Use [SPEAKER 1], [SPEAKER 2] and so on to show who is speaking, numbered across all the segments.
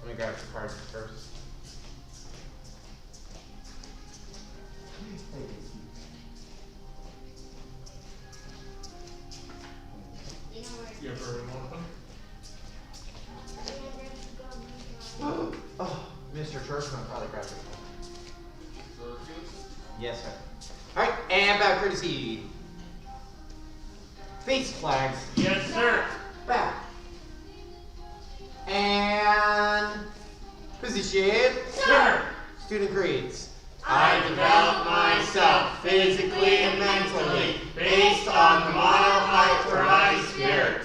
[SPEAKER 1] Let me grab some cards first.
[SPEAKER 2] You ever remote them?
[SPEAKER 1] Oh, Mr. Churchman probably grabbed it. Yes, sir. Alright, and back courtesy. Face flags.
[SPEAKER 2] Yes, sir.
[SPEAKER 1] Back. And position.
[SPEAKER 2] Sir.
[SPEAKER 1] Student grades.
[SPEAKER 2] I develop myself physically and mentally based on the moral high variety spirit.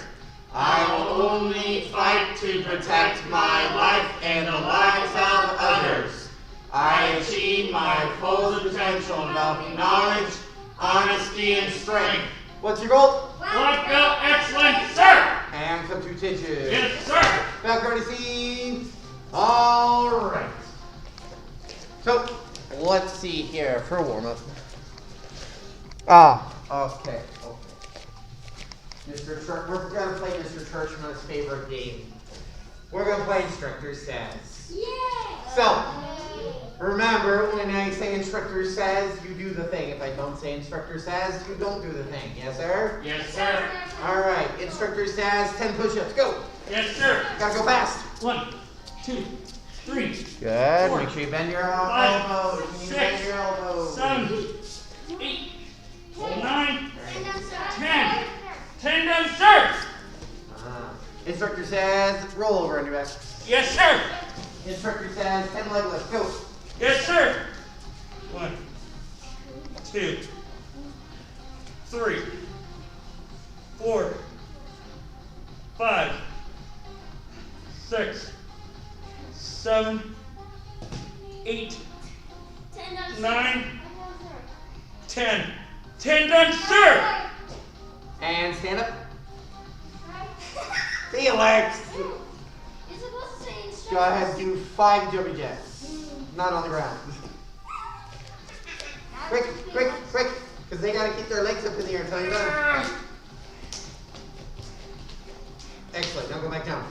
[SPEAKER 2] I will only fight to protect my life and the lives of others. I achieve my full potential developing knowledge, honesty, and strength.
[SPEAKER 1] What's your goal?
[SPEAKER 2] Black belt excellent, sir!
[SPEAKER 1] And substitution.
[SPEAKER 2] Yes, sir!
[SPEAKER 1] Back courtesy. Alright. So, let's see here for a warm-up. Okay. Mr. Church, we're going to play Mr. Churchman's favorite game. We're going to play Instructor Says.
[SPEAKER 3] Yeah.
[SPEAKER 1] So, remember, when I say Instructor Says, you do the thing. If I don't say Instructor Says, you don't do the thing. Yes, sir?
[SPEAKER 2] Yes, sir.
[SPEAKER 1] Alright, Instructor Says, 10 push-ups. Go!
[SPEAKER 2] Yes, sir.
[SPEAKER 1] Gotta go fast.
[SPEAKER 2] 1, 2, 3.
[SPEAKER 1] Good.
[SPEAKER 2] 4,
[SPEAKER 1] Make sure you bend your
[SPEAKER 2] 5,
[SPEAKER 1] elbows. You need to bend
[SPEAKER 2] 6,
[SPEAKER 1] your elbows.
[SPEAKER 2] 7, 8, 9, 10. 10 done, sir.
[SPEAKER 1] Instructor says, roll over on your back.
[SPEAKER 2] Yes, sir.
[SPEAKER 1] Instructor says, 10 leg lifts. Go.
[SPEAKER 2] Yes, sir. 1, 2, 3, 4, 5, 6, 7, 8, 9, 10. 10 done, sir.
[SPEAKER 1] And stand up. See you, Lex.
[SPEAKER 3] You're supposed to say instructor.
[SPEAKER 1] Go ahead, do 5 jumping jacks. Not on the ground. Quick. Because they got to keep their legs up in the air until you're done. Excellent. Now go back down.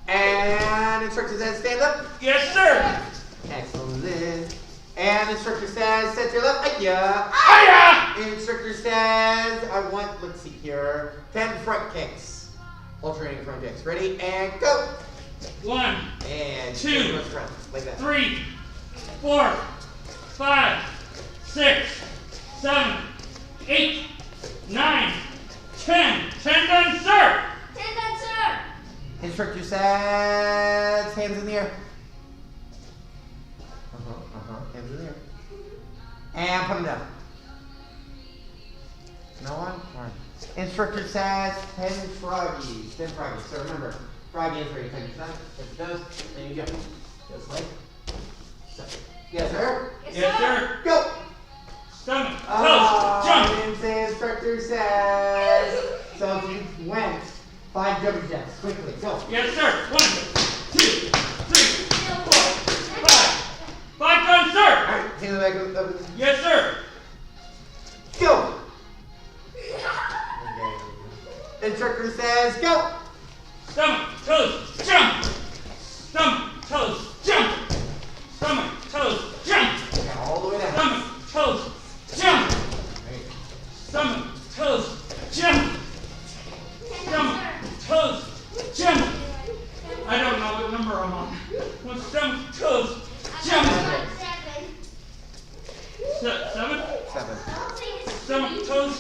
[SPEAKER 1] And instructor says, stand up.
[SPEAKER 2] Yes, sir.
[SPEAKER 1] Excellent. And instructor says, set your left. Yeah.
[SPEAKER 2] Hiya!
[SPEAKER 1] Instructor says, I want, let's see here, 10 front kicks. Alternating front kicks. Ready? And go.
[SPEAKER 2] 1,
[SPEAKER 1] And
[SPEAKER 2] 2,
[SPEAKER 1] front, like that.
[SPEAKER 2] 3, 4, 5, 6, 7, 8, 9, 10. 10 done, sir.
[SPEAKER 3] 10 done, sir.
[SPEAKER 1] Instructor says, hands in the air. Hands in the air. And put them down. No one? Alright. Instructor says 10 froggies. 10 froggies. So remember, froggy is ready. Take your time. If it does, then you go. Just like so. Yes, sir?
[SPEAKER 2] Yes, sir.
[SPEAKER 1] Go!
[SPEAKER 2] Stomach, toes, jump.
[SPEAKER 1] And say instructor says. So if you went 5 jumping jacks. Quickly. Go.
[SPEAKER 2] Yes, sir. 1, 2, 3, 4, 5. 5 done, sir.
[SPEAKER 1] Alright, hand it back up.
[SPEAKER 2] Yes, sir.
[SPEAKER 1] Go! Instructor says, go!
[SPEAKER 2] Stomach, toes, jump. Stomach, toes, jump. Stomach, toes, jump.
[SPEAKER 1] Okay, all the way down.
[SPEAKER 2] Stomach, toes, jump. Stomach, toes, jump. Stomach, toes, jump. I don't know what number I'm on. Well, stomach, toes, jump. 7.
[SPEAKER 1] 7.
[SPEAKER 2] Stomach, toes,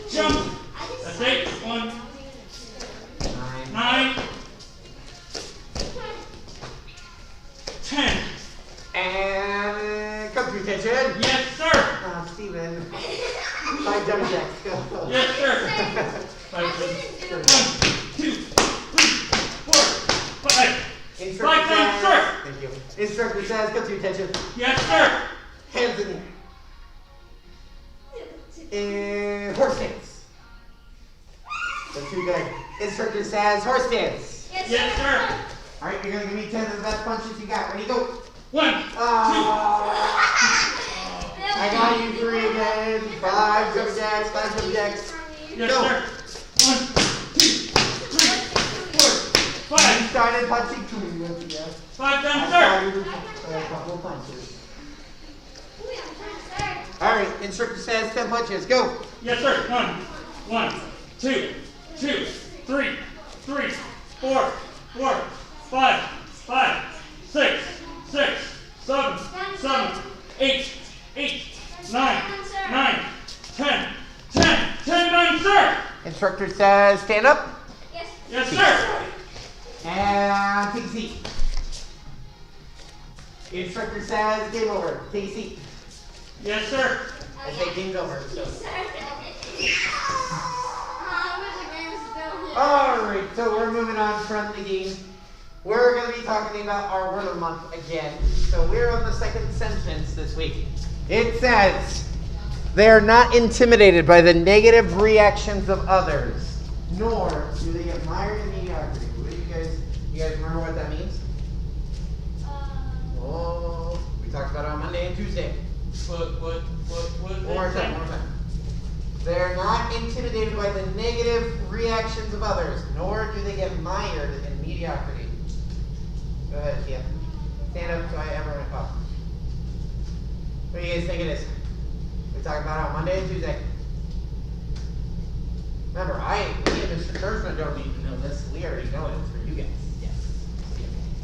[SPEAKER 2] jump. That's 8. 1, 9, 10.
[SPEAKER 1] And come to attention.
[SPEAKER 2] Yes, sir.
[SPEAKER 1] Steven. 5 jumping jacks. Go.
[SPEAKER 2] Yes, sir. 5, 1, 2, 3, 4, 5.
[SPEAKER 1] Instructor
[SPEAKER 2] 5 times,
[SPEAKER 1] says,
[SPEAKER 2] sir.
[SPEAKER 1] thank you. Instructor says, come to attention.
[SPEAKER 2] Yes, sir.
[SPEAKER 1] Hands in the air. And horse stance. That's too good. Instructor says, horse stance.
[SPEAKER 2] Yes, sir.
[SPEAKER 1] Alright, you're going to give me 10 of the best punches you got. Ready, go.
[SPEAKER 2] 1, 2.
[SPEAKER 1] I got you 3 again. 5 jumping jacks, 5 jumping jacks.
[SPEAKER 2] Yes,
[SPEAKER 1] Go.
[SPEAKER 2] sir. 1, 2, 3, 4, 5.
[SPEAKER 1] started punching too. Yeah.
[SPEAKER 4] 5 done, sir.
[SPEAKER 1] A couple punches.
[SPEAKER 3] Ooh, I'm done, sir.
[SPEAKER 1] All right, instructor says 10 punches. Go.
[SPEAKER 4] Yes, sir. 1, 2, 3, 4, 5, 6, 7, 8, 9, 10 done, sir.
[SPEAKER 1] Instructor says stand up
[SPEAKER 3] Yes.
[SPEAKER 4] Yes, sir.
[SPEAKER 1] and take a seat. Instructor says game over. Take a seat.
[SPEAKER 4] Yes, sir.
[SPEAKER 3] Oh,
[SPEAKER 1] I
[SPEAKER 3] yeah.
[SPEAKER 1] say game's over. So.
[SPEAKER 3] Yes, sir. I wish the game was still here.
[SPEAKER 1] All right, so we're moving on from the game. We're going to be talking about our word of the month again. So we're on the second sentence this week. It says, they are not intimidated by the negative reactions of others, nor do they get mired in mediocrity. What do you guys remember what that means? Oh, we talked about it on Monday and Tuesday.
[SPEAKER 4] What?
[SPEAKER 1] One more time. They're not intimidated by the negative reactions of others, nor do they get mired in mediocrity. Go ahead, Tia. Stand up so everyone can talk. What do you guys think it is? We talked about it on Monday and Tuesday. Remember, me and Mr. Churchman don't need to know this. We already know it. It's for you guys. Yes.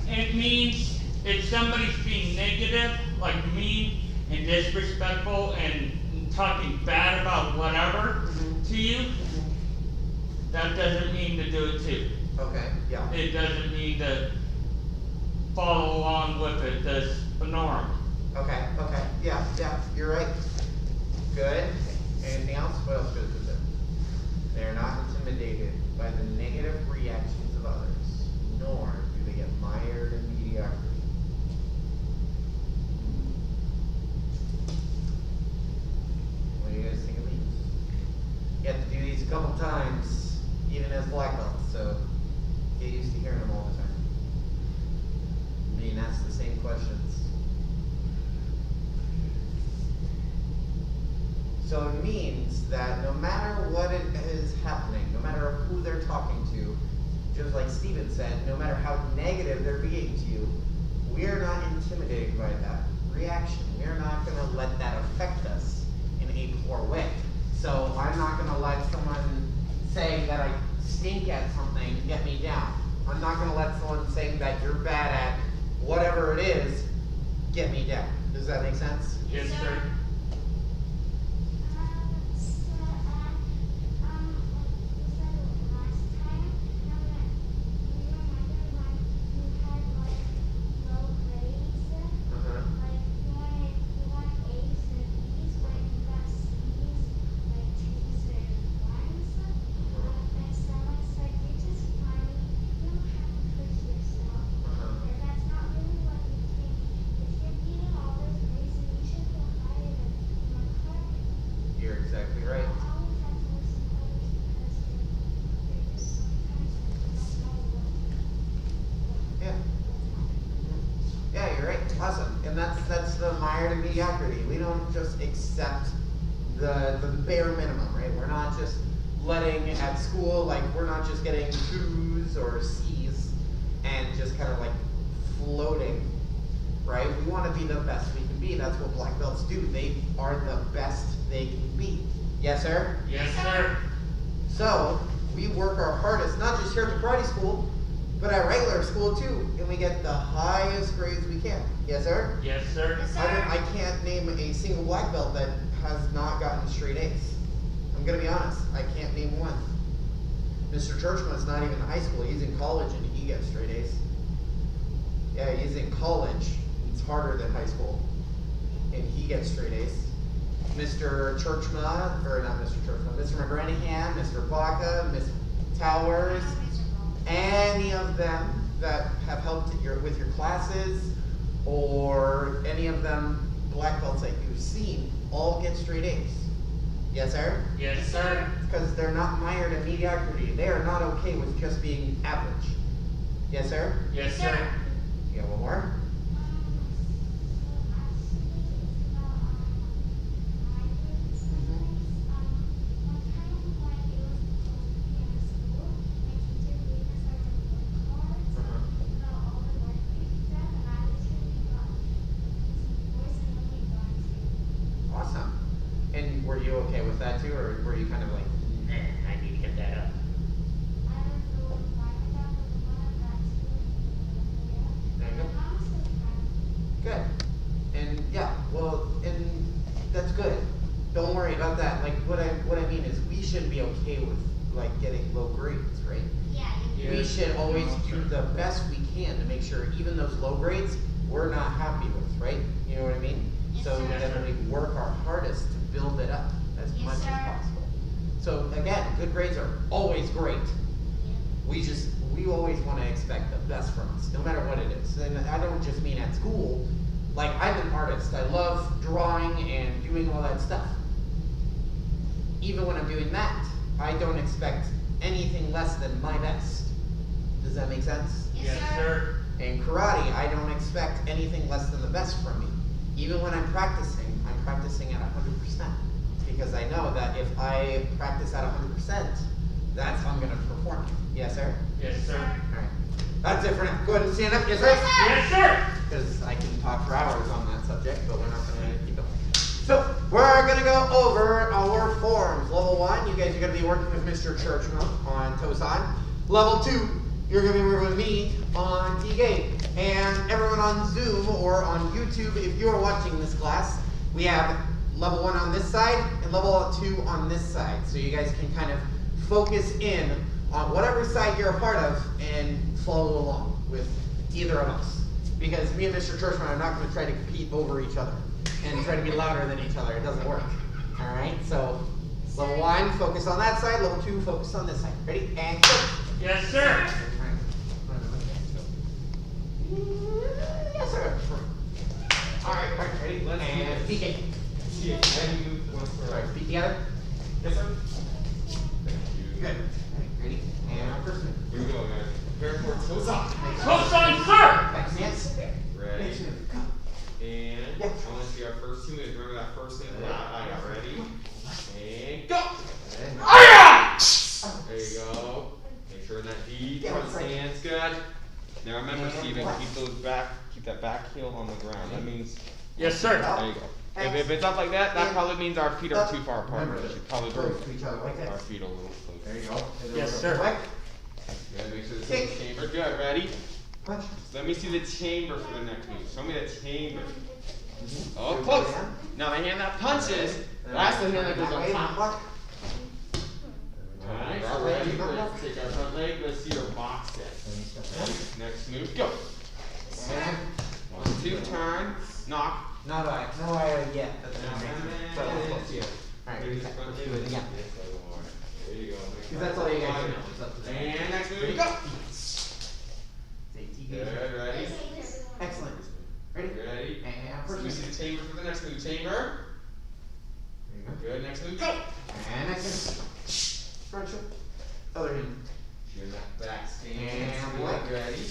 [SPEAKER 4] It means if somebody's being negative, like mean and disrespectful and talking bad about whatever to you, that doesn't mean to do it too.
[SPEAKER 1] Okay, yeah.
[SPEAKER 4] It doesn't mean to follow along with it. That's a norm.
[SPEAKER 1] Okay. Yeah, you're right. Good. Anything else? What else goes with it? They're not intimidated by the negative reactions of others, nor do they get mired in mediocrity. What do you guys think of these? You have to do these a couple times, even as black belts, so get used to hearing them all the time. Being asked the same questions. So it means that no matter what it is happening, no matter who they're talking to, just like Stephen said, no matter how negative they're being to you, we're not intimidated by that reaction. We're not going to let that affect us in a poor way. So I'm not going to let someone say that I stink at something get me down. I'm not going to let someone say that you're bad at whatever it is get me down. Does that make sense?
[SPEAKER 4] Yes, sir.
[SPEAKER 1] You're exactly right. Yeah, you're right. Awesome. And that's the mired in mediocrity. We don't just accept the bare minimum, right? We're not just letting at school, like we're not just getting 2s or C's and just kind of like floating, right? We want to be the best we can be. That's what black belts do. They are the best they can be. Yes, sir?
[SPEAKER 4] Yes, sir.
[SPEAKER 1] So we work our hardest, not just here at the karate school, but at regular school too, and we get the highest grades we can. Yes, sir?
[SPEAKER 4] Yes, sir.
[SPEAKER 1] I can't name a single black belt that has not gotten straight A's. I'm gonna be honest, I can't name one. Mr. Churchman's not even in high school, he's in college and he gets straight A's. Yeah, he's in college, it's harder than high school, and he gets straight A's. Mr. Churchman, or not Mr. Churchman, Mr. McGranahan, Mr. Baca, Miss Towers, any of them that have helped with your classes, or any of them black belts that you've seen, all get straight A's. Yes, sir?
[SPEAKER 4] Yes, sir.
[SPEAKER 1] Because they're not mired in mediocrity. They are not okay with just being average. Yes, sir?
[SPEAKER 4] Yes, sir.
[SPEAKER 1] You got one more? that too, or were you kind of like,
[SPEAKER 2] Nah, I need to get that up.
[SPEAKER 1] there you go. Good. And yeah, well, and that's good. Don't worry about that. Like what I mean is we should be okay with like getting low grades, right?
[SPEAKER 3] Yeah.
[SPEAKER 1] We should always do the best we can to make sure even those low grades we're not happy with, right? You know what I mean?
[SPEAKER 3] Yes,
[SPEAKER 1] So
[SPEAKER 3] sir.
[SPEAKER 1] then we work our hardest to build it up as
[SPEAKER 3] Yes,
[SPEAKER 1] much
[SPEAKER 3] sir.
[SPEAKER 1] as possible. So again, good grades are always great. We always want to expect the best from us, no matter what it is. And I don't just mean at school. Like I'm an artist. I love drawing and doing all that stuff. Even when I'm doing that, I don't expect anything less than my best. Does that make sense?
[SPEAKER 4] Yes, sir.
[SPEAKER 1] In karate, I don't expect anything less than the best from me. Even when I'm practicing at 100%. Because I know that if I practice at 100%, that's how I'm going to perform. Yes, sir?
[SPEAKER 4] Yes, sir.
[SPEAKER 1] Alright. That's it for now. Go ahead and stand up. Yes, sir?
[SPEAKER 4] Yes, sir.
[SPEAKER 1] Because I can talk for hours on that subject, but we're not going to keep going. So, we're going to go over our forms. Level 1, you guys are going to be working with Mr. Churchman on Tosan. Level 2, you're going to be working with me on D-Game. And everyone on Zoom or on YouTube, if you're watching this class, we have level 1 on this side and level 2 on this side. So you guys can kind of focus in on whatever side you're a part of and follow along with either of us. Because me and Mr. Churchman are not going to try to compete over each other and try to be louder than each other. It doesn't work. Alright, so level 1, focus on that side. Level 2, focus on this side. Ready? And go.
[SPEAKER 4] Yes, sir.
[SPEAKER 1] Yes, sir. Alright, ready?
[SPEAKER 5] Let's do
[SPEAKER 1] And
[SPEAKER 5] this.
[SPEAKER 1] PK. Alright, feet together.
[SPEAKER 5] Yes, sir.
[SPEAKER 1] Good. Ready? And first move.
[SPEAKER 5] Here we go, guys. Prepare for toes up.
[SPEAKER 4] Tosan, sir.
[SPEAKER 1] Back stance.
[SPEAKER 5] Ready?
[SPEAKER 1] Next move. Go.
[SPEAKER 5] And
[SPEAKER 1] Yeah.
[SPEAKER 5] I want to see our first 2 minutes. Remember that first thing? I got ready. And go! There you go. Make sure that deep
[SPEAKER 1] Yeah,
[SPEAKER 5] front
[SPEAKER 1] that's right.
[SPEAKER 5] stand's good. Now remember,
[SPEAKER 1] And
[SPEAKER 5] Steven,
[SPEAKER 1] left.
[SPEAKER 5] keep that back heel on the ground. That means,
[SPEAKER 4] Yes, sir.
[SPEAKER 5] there you go. If it's up like that, that probably means our feet are too far apart.
[SPEAKER 1] Remember,
[SPEAKER 5] We should probably
[SPEAKER 1] close
[SPEAKER 5] bring
[SPEAKER 1] to each other like
[SPEAKER 5] our
[SPEAKER 1] this.
[SPEAKER 5] feet a little
[SPEAKER 1] There
[SPEAKER 5] closer.
[SPEAKER 1] you go. And then
[SPEAKER 4] Yes,
[SPEAKER 1] we're
[SPEAKER 4] sir.
[SPEAKER 1] gonna flex.
[SPEAKER 5] Good, make sure this
[SPEAKER 1] Kick.
[SPEAKER 5] is the chamber. Good, ready?
[SPEAKER 1] Punch.
[SPEAKER 5] Let me see the chamber for the next move. Show me the chamber. Oh,
[SPEAKER 1] Good
[SPEAKER 5] close.
[SPEAKER 1] hand.
[SPEAKER 5] Now the hand that punches,
[SPEAKER 1] And
[SPEAKER 5] that's the
[SPEAKER 1] then
[SPEAKER 5] hand that goes
[SPEAKER 1] that
[SPEAKER 5] on
[SPEAKER 1] way,
[SPEAKER 5] top.
[SPEAKER 1] block.
[SPEAKER 5] Alright,
[SPEAKER 1] That
[SPEAKER 5] so
[SPEAKER 1] way,
[SPEAKER 5] ready?
[SPEAKER 1] block.
[SPEAKER 5] Let's take our front leg. Let's see our box set. Next move, go.
[SPEAKER 1] And
[SPEAKER 5] 1, 2, turn, knock.
[SPEAKER 1] no eye yet. That's not amazing. So
[SPEAKER 5] And-
[SPEAKER 1] it's close to you. Alright,
[SPEAKER 5] Maybe
[SPEAKER 1] let's
[SPEAKER 5] front
[SPEAKER 1] do
[SPEAKER 5] leg.
[SPEAKER 1] it again.
[SPEAKER 5] There you go.
[SPEAKER 1] Because that's all you guys do. It's up to them.
[SPEAKER 5] And next move, go.
[SPEAKER 1] Say TK.
[SPEAKER 5] Good, ready?
[SPEAKER 1] Excellent. Ready?
[SPEAKER 5] Ready?
[SPEAKER 1] And
[SPEAKER 5] Let
[SPEAKER 1] first
[SPEAKER 5] me
[SPEAKER 1] move.
[SPEAKER 5] see the chamber for the next move. Chamber.
[SPEAKER 1] There you go.
[SPEAKER 5] Good, next move, go.
[SPEAKER 1] And next move. Front shoulder. Other hand.
[SPEAKER 5] Here, that back stance.
[SPEAKER 1] And
[SPEAKER 5] Good,
[SPEAKER 1] what?
[SPEAKER 5] ready?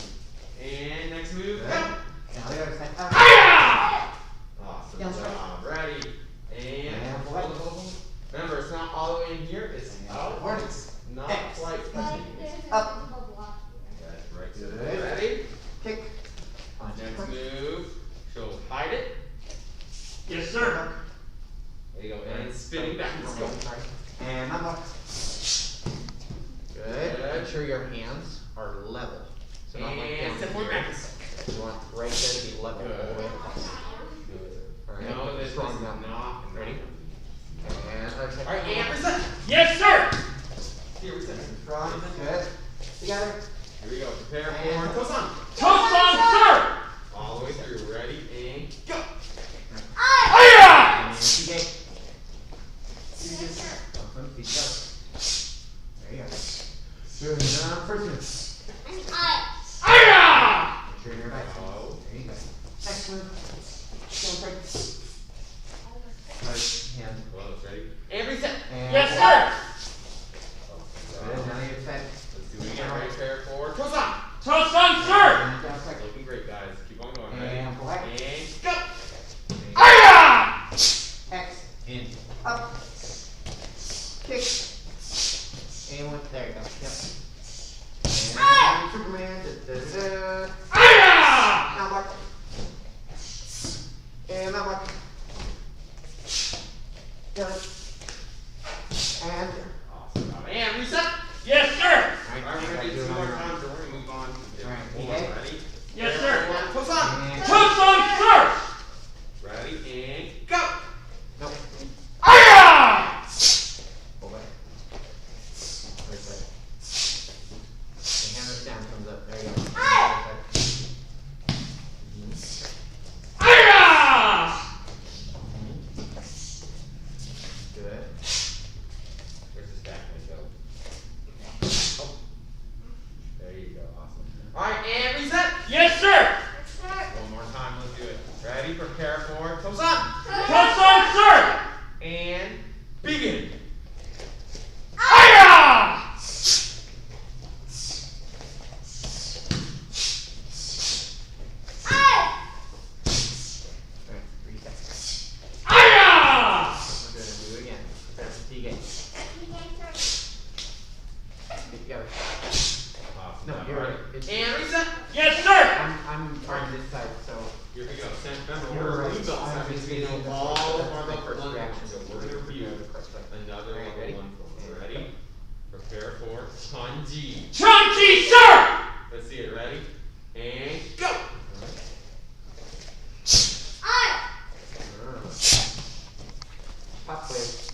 [SPEAKER 5] And next move,
[SPEAKER 1] Good.
[SPEAKER 5] go.
[SPEAKER 1] Now the other side.
[SPEAKER 5] Awesome
[SPEAKER 1] Yeah, that's
[SPEAKER 5] job. Ready? And
[SPEAKER 1] And
[SPEAKER 5] hold,
[SPEAKER 1] what?
[SPEAKER 5] hold, hold. Remember, it's not all the way in here. It's
[SPEAKER 1] And
[SPEAKER 5] out.
[SPEAKER 1] forward.
[SPEAKER 5] It's not
[SPEAKER 1] X.
[SPEAKER 5] quite touching.
[SPEAKER 1] Up. I'm on this side, so.
[SPEAKER 5] Here we go. Remember,
[SPEAKER 1] You're
[SPEAKER 5] we're
[SPEAKER 1] right.
[SPEAKER 5] blue belts. That means we know all of our level 1 ones. So we're going to review another
[SPEAKER 1] Alright, ready?
[SPEAKER 5] level 1 form. Ready? Prepare for Chanji.
[SPEAKER 4] Chunky, sir!
[SPEAKER 5] Let's see it. Ready? And go!
[SPEAKER 1] Pop quiz.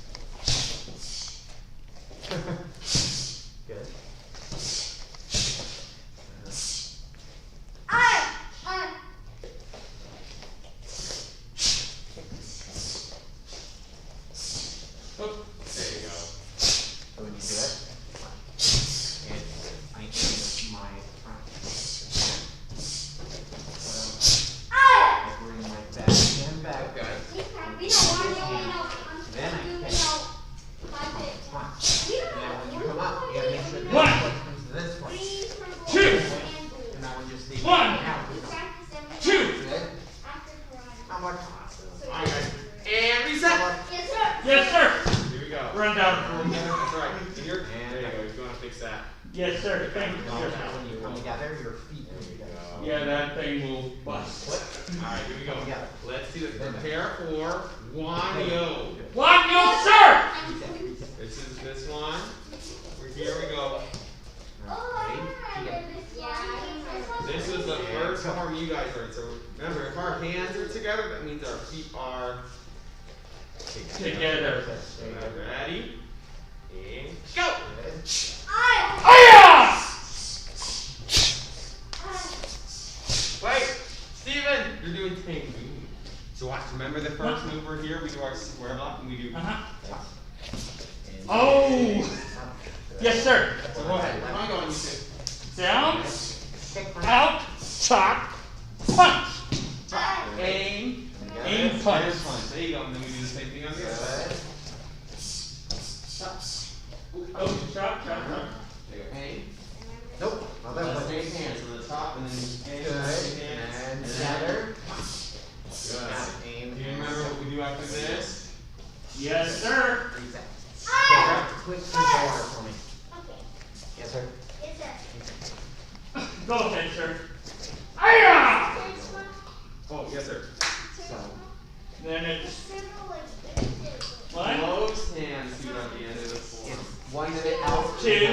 [SPEAKER 1] Good.
[SPEAKER 4] Oh,
[SPEAKER 5] There you go.
[SPEAKER 1] So when you do it, I aim my front. I bring my back hand back.
[SPEAKER 5] Okay.
[SPEAKER 1] Then I kick. Punch. Now when you come up, you gotta make sure this
[SPEAKER 4] One.
[SPEAKER 1] one comes to this one.
[SPEAKER 4] two,
[SPEAKER 1] And now when you stay
[SPEAKER 4] One.
[SPEAKER 1] out.
[SPEAKER 4] two.
[SPEAKER 1] Good. How much?
[SPEAKER 5] Alright, guys. And reset.
[SPEAKER 4] Yes, sir.
[SPEAKER 5] Here we go.
[SPEAKER 4] Run down for me.
[SPEAKER 5] That's right. Here. There you go. You're going to fix that.
[SPEAKER 4] Yes, sir. Thank you,
[SPEAKER 1] Now
[SPEAKER 4] sir.
[SPEAKER 1] when you come together, your feet come together.
[SPEAKER 4] Yeah, that thing will bust.
[SPEAKER 5] Alright, here we go.
[SPEAKER 1] Yeah.
[SPEAKER 5] Let's do it. Prepare for Wanyo.
[SPEAKER 4] What? No, sir!
[SPEAKER 1] Reset, reset.
[SPEAKER 5] This is this one. Here we go. This is the first form you guys learned. So remember, if our hands are together, that means our feet are
[SPEAKER 4] Together.
[SPEAKER 5] Ready? And go!
[SPEAKER 4] Aya!
[SPEAKER 5] Wait, Steven, you're doing tank. So watch, remember the first move we're here, we do our square lock and we do.
[SPEAKER 4] Uh-huh. Oh! Yes, sir.
[SPEAKER 5] So go ahead. Come on, go on, you two.
[SPEAKER 4] Down,
[SPEAKER 1] Kick front.
[SPEAKER 4] out, chop, punch.
[SPEAKER 5] Aim.
[SPEAKER 4] Aim,
[SPEAKER 5] There's
[SPEAKER 4] punch.
[SPEAKER 5] punch. There you go, and then we do the same thing on the other side.
[SPEAKER 1] Good.
[SPEAKER 4] Oh, chop, chop, chop.
[SPEAKER 5] There you go. Aim.
[SPEAKER 1] Nope, not that
[SPEAKER 5] Let's
[SPEAKER 1] one.
[SPEAKER 5] take hands from the top and then aim.
[SPEAKER 1] Good. And together.
[SPEAKER 5] Good.
[SPEAKER 1] Now aim.
[SPEAKER 5] Do you remember what we do after this?
[SPEAKER 4] Yes, sir.
[SPEAKER 1] Reset. Okay, quick control order for me. Yes, sir.
[SPEAKER 4] Go ahead, sir. Aya!
[SPEAKER 5] Oh, yes, sir.
[SPEAKER 1] So,
[SPEAKER 4] Then it's one,
[SPEAKER 5] Closed hands to at the end of the
[SPEAKER 1] it's
[SPEAKER 5] form.
[SPEAKER 1] 1 minute out.
[SPEAKER 4] Two.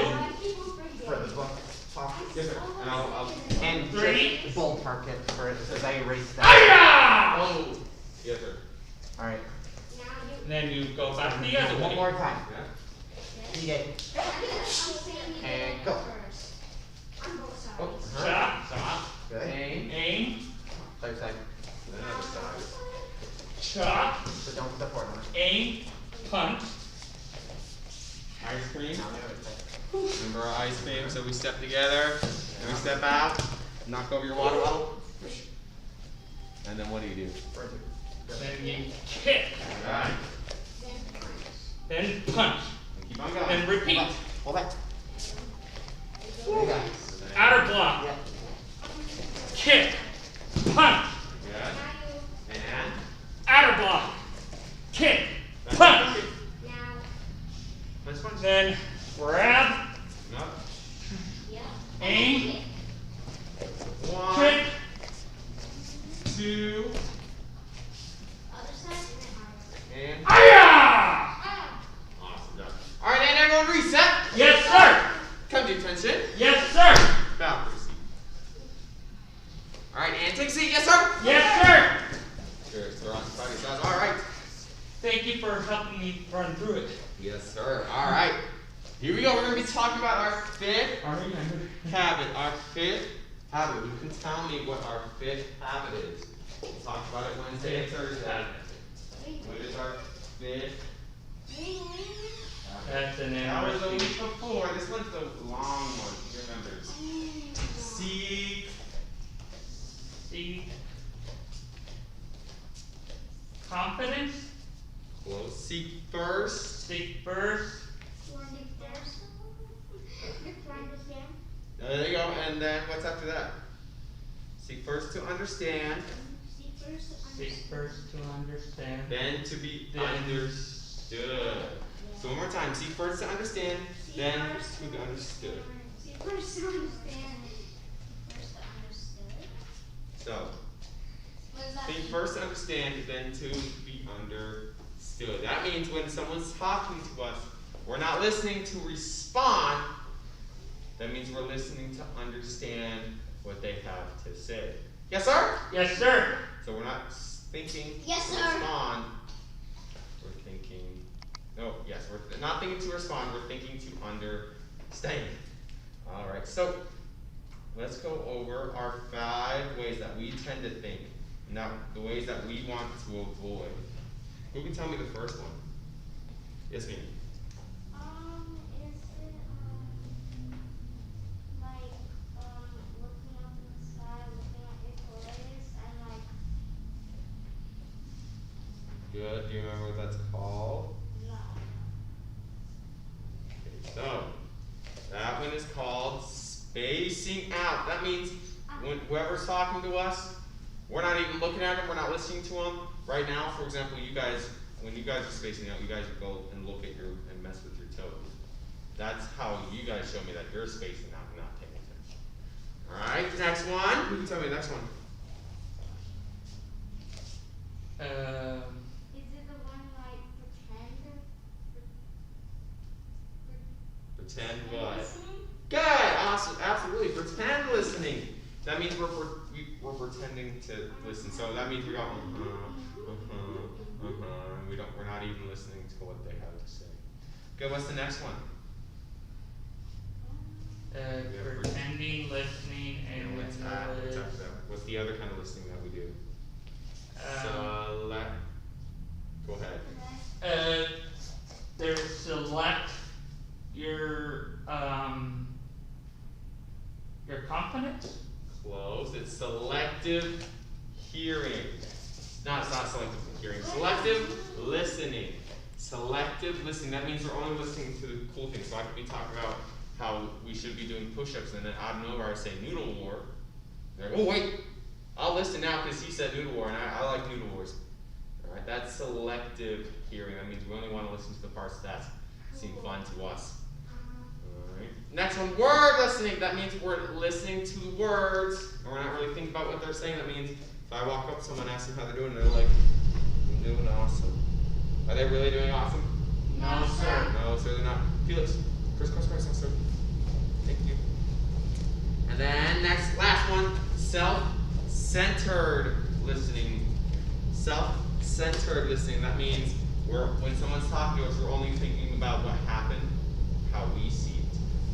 [SPEAKER 1] For the book. Talk.
[SPEAKER 5] Yes, sir. And I'll
[SPEAKER 1] And
[SPEAKER 4] Three.
[SPEAKER 1] just ballpark it for it because I erased that.
[SPEAKER 4] Aya!
[SPEAKER 5] Oh. Yes, sir.
[SPEAKER 1] Alright.
[SPEAKER 4] Then you go back the other
[SPEAKER 1] One
[SPEAKER 4] way.
[SPEAKER 1] more time.
[SPEAKER 5] Yeah.
[SPEAKER 1] Eat it. And go.
[SPEAKER 5] Oh.
[SPEAKER 4] Chop,
[SPEAKER 5] Stop.
[SPEAKER 1] Good.
[SPEAKER 5] Aim.
[SPEAKER 4] aim,
[SPEAKER 1] Other side.
[SPEAKER 5] And then other side.
[SPEAKER 4] chop,
[SPEAKER 1] So don't step forward.
[SPEAKER 4] aim, punch.
[SPEAKER 5] Ice cream.
[SPEAKER 1] Now the other side.
[SPEAKER 5] Remember our ice cream? So we step together, and we step out, knock over your water bottle. And then what do you do?
[SPEAKER 1] Further.
[SPEAKER 4] Then you kick,
[SPEAKER 5] Alright.
[SPEAKER 4] then punch,
[SPEAKER 5] Keep on going.
[SPEAKER 4] then repeat.
[SPEAKER 1] Hold back. You got it.
[SPEAKER 4] Outer block,
[SPEAKER 1] Yeah.
[SPEAKER 4] kick, punch,
[SPEAKER 5] Good. And.
[SPEAKER 4] outer block, kick,
[SPEAKER 5] That's
[SPEAKER 4] punch.
[SPEAKER 5] it. That's one.
[SPEAKER 4] Then grab,
[SPEAKER 5] No.
[SPEAKER 4] aim,
[SPEAKER 5] One.
[SPEAKER 4] kick,
[SPEAKER 5] 2. And.
[SPEAKER 4] aya!
[SPEAKER 5] Awesome job. Alright, and everyone reset.
[SPEAKER 4] Yes, sir.
[SPEAKER 5] Come to attention.
[SPEAKER 4] Yes, sir.
[SPEAKER 5] Bow for a seat. Alright, and take a seat. Yes, sir.
[SPEAKER 4] Yes, sir.
[SPEAKER 5] Sure, throw on your sides. Alright.
[SPEAKER 4] Thank you for helping me run through it.
[SPEAKER 5] Yes, sir. Alright. Here we go. We're going to be talking about our fifth
[SPEAKER 4] All right,
[SPEAKER 5] habit. Our fifth habit. You can tell me what our fifth habit is. We'll talk about it Wednesday and Thursday. What is our fifth?
[SPEAKER 4] That's an
[SPEAKER 5] That was the
[SPEAKER 4] interesting.
[SPEAKER 5] week before. This one's the long one. Who remembers? Seek.
[SPEAKER 4] See, confidence,
[SPEAKER 5] Close. Seek first.
[SPEAKER 4] seek first,
[SPEAKER 5] There you go. And then what's after that? Seek first to understand.
[SPEAKER 4] seek first to understand,
[SPEAKER 5] Then to be
[SPEAKER 4] Then-
[SPEAKER 5] understood. So one more time. Seek first to understand. Then to be understood. first to understand, then to be understood. That means when someone's talking to us, we're not listening to respond. That means we're listening to understand what they have to say. Yes, sir?
[SPEAKER 4] Yes, sir.
[SPEAKER 5] So we're not thinking
[SPEAKER 3] Yes,
[SPEAKER 5] to
[SPEAKER 3] sir.
[SPEAKER 5] respond. We're thinking, no, yes, we're not thinking to respond, we're thinking to understand. All right, so let's go over our 5 ways that we tend to think. Now, the ways that we want to avoid. Who can tell me the first one? Yes, ma'am.
[SPEAKER 3] Is it, like, looking up in the sky, looking at your toys, and like,
[SPEAKER 5] Good. Do you remember what that's called?
[SPEAKER 3] no.
[SPEAKER 5] Okay, so that one is called spacing out. That means when whoever's talking to us, we're not even looking at them, we're not listening to them. Right now, for example, you guys, when you guys are spacing out, you guys go and look at your and mess with your toes. That's how you guys show me that you're spacing out and not paying attention. All right, next one. Who can tell me the next one?
[SPEAKER 3] Is it the one like
[SPEAKER 5] Pretend what?
[SPEAKER 3] listening?
[SPEAKER 5] Good, awesome, absolutely. Pretend listening. That means we're pretending to listen. So that means we go and we're not even listening to what they have to say. Good. What's the next one?
[SPEAKER 4] Pretending, listening, and
[SPEAKER 5] What's what's the other kind of listening that we do? Select. Go ahead.
[SPEAKER 4] There's select your confidence.
[SPEAKER 5] Close. It's selective hearing. No, it's not selective hearing. Selective listening. Selective listening. That means we're only listening to the cool things. So I could be talking about how we should be doing push-ups, and then out of nowhere I say noodle war. They're like, oh wait, I'll listen now because he said noodle war, and I like noodle wars. All right, that's selective hearing. That means we only want to listen to the parts that seem fun to us. All right. Next one, word listening. That means we're listening to the words, and we're not really thinking about what they're saying. That means if I walk up to someone and ask them how they're doing, and they're like, I'm doing awesome. Are they really doing awesome?
[SPEAKER 4] No, sir.
[SPEAKER 5] No, sir, they're not. Felix, cross, sir. Thank you. And then last one, self-centered listening. Self-centered listening. That means when someone's talking to us, we're only thinking about what happened, how we see it.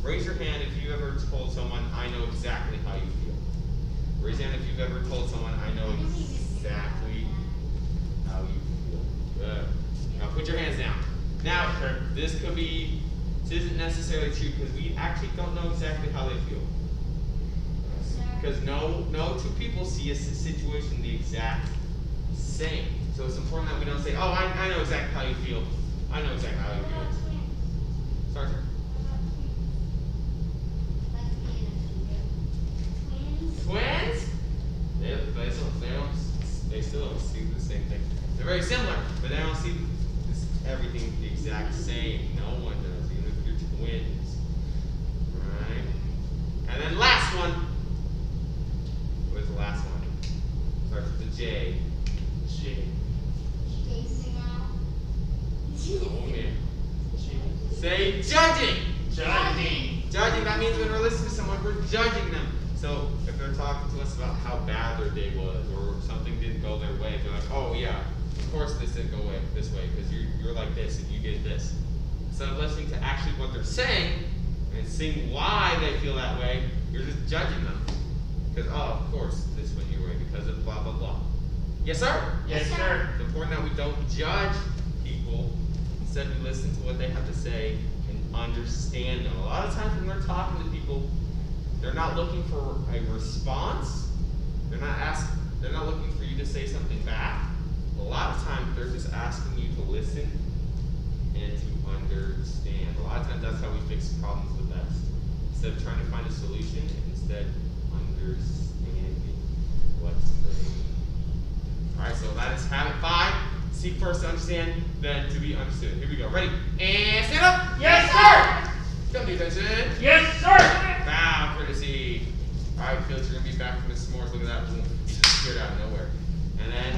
[SPEAKER 5] Raise your hand if you've ever told someone, I know exactly how you feel. Raise your hand if you've ever told someone, I know exactly how you feel. Good. Now put your hands down. Now, this isn't necessarily true because we actually don't know exactly how they feel. Because no two people see a situation the exact same. So it's important that we don't say, oh, I know exactly how you feel. I know exactly how you feel. Sorry, sir. Twins? They still don't see the same thing. They're very similar, but they don't see everything the exact same. No one does, even if you're twins. Alright? And then last one. What's the last one? Starts with the J. J.
[SPEAKER 3] Spacing out.
[SPEAKER 5] Oh man. Say judging!
[SPEAKER 4] Judging.
[SPEAKER 5] Judging, that means when we're listening to someone, we're judging them. So if they're talking to us about how bad their day was, or something didn't go their way, they're like, oh yeah, of course this didn't go this way, because you're like this and you did this. Instead of listening to actually what they're saying, and seeing why they feel that way, you're just judging them. Because, oh, of course this went your way because of blah, blah, blah. Yes, sir?
[SPEAKER 4] Yes, sir.
[SPEAKER 5] It's important that we don't judge people. Instead, we listen to what they have to say and understand them. A lot of times when they're talking to people, they're not looking for a response. They're not looking for you to say something back. A lot of times they're just asking you to listen and to understand. A lot of times that's how we fix problems the best. Instead of trying to find a solution, instead understanding what they need. Alright, so that is habit 5. Seek first to understand, then to be understood. Here we go. Ready? And stand up!
[SPEAKER 4] Yes, sir.
[SPEAKER 5] Come to attention.
[SPEAKER 4] Yes, sir.
[SPEAKER 5] Bow, courtesy. Alright, Felix, you're going to be back from the s'mores. Look at that. Boom. You just appeared out of nowhere. And then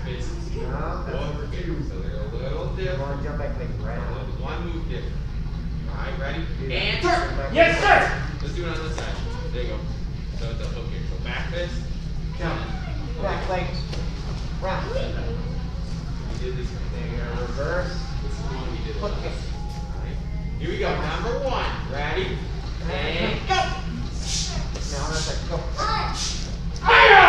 [SPEAKER 5] fist.
[SPEAKER 1] No, that's number
[SPEAKER 5] Okay,
[SPEAKER 1] 2.
[SPEAKER 5] so they're a little
[SPEAKER 1] Come
[SPEAKER 5] different.
[SPEAKER 1] on, jump back leg right on.
[SPEAKER 5] One move different. Alright, ready?
[SPEAKER 1] Do that.
[SPEAKER 5] And
[SPEAKER 1] Jump
[SPEAKER 5] turn!
[SPEAKER 1] back
[SPEAKER 4] Yes,
[SPEAKER 1] leg.
[SPEAKER 4] sir.
[SPEAKER 5] Let's do it on this side. There you go. So it's a hook here. So back fist.
[SPEAKER 1] Jump. Back leg. Round.
[SPEAKER 5] We did this one.
[SPEAKER 1] There you go. Reverse.
[SPEAKER 5] This is the one we did.
[SPEAKER 1] Hook kick.
[SPEAKER 5] Alright. Here we go. Number 1. Ready? And go!
[SPEAKER 1] Now that's it. Go.
[SPEAKER 4] Hiya!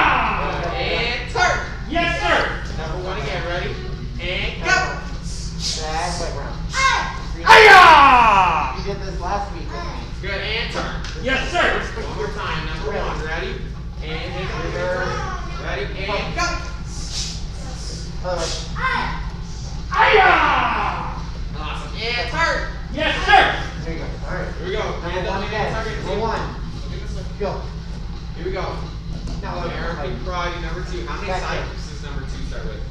[SPEAKER 5] And turn!
[SPEAKER 4] Yes, sir.
[SPEAKER 5] Number 1 again. Ready? And go!
[SPEAKER 1] Back leg round.
[SPEAKER 4] Hiya!
[SPEAKER 1] You did this last week with me.
[SPEAKER 5] Good. And turn.
[SPEAKER 4] Yes, sir.
[SPEAKER 5] One more time. Number 1. Ready? And hit the reverse. Ready? And go!
[SPEAKER 1] Other way.
[SPEAKER 4] Hiya!
[SPEAKER 5] Awesome. And turn!
[SPEAKER 4] Yes, sir.
[SPEAKER 1] There you go. Alright.
[SPEAKER 5] Here we go.
[SPEAKER 1] Number
[SPEAKER 5] Hand up,
[SPEAKER 1] 1
[SPEAKER 5] hand
[SPEAKER 1] again.
[SPEAKER 5] target.
[SPEAKER 1] Number 1.
[SPEAKER 5] Look at this one.
[SPEAKER 1] Go.
[SPEAKER 5] Here we go.
[SPEAKER 1] Now look.
[SPEAKER 5] American Karate number 2. How many
[SPEAKER 1] Back
[SPEAKER 5] side
[SPEAKER 1] kick.
[SPEAKER 5] kicks does number 2 start with?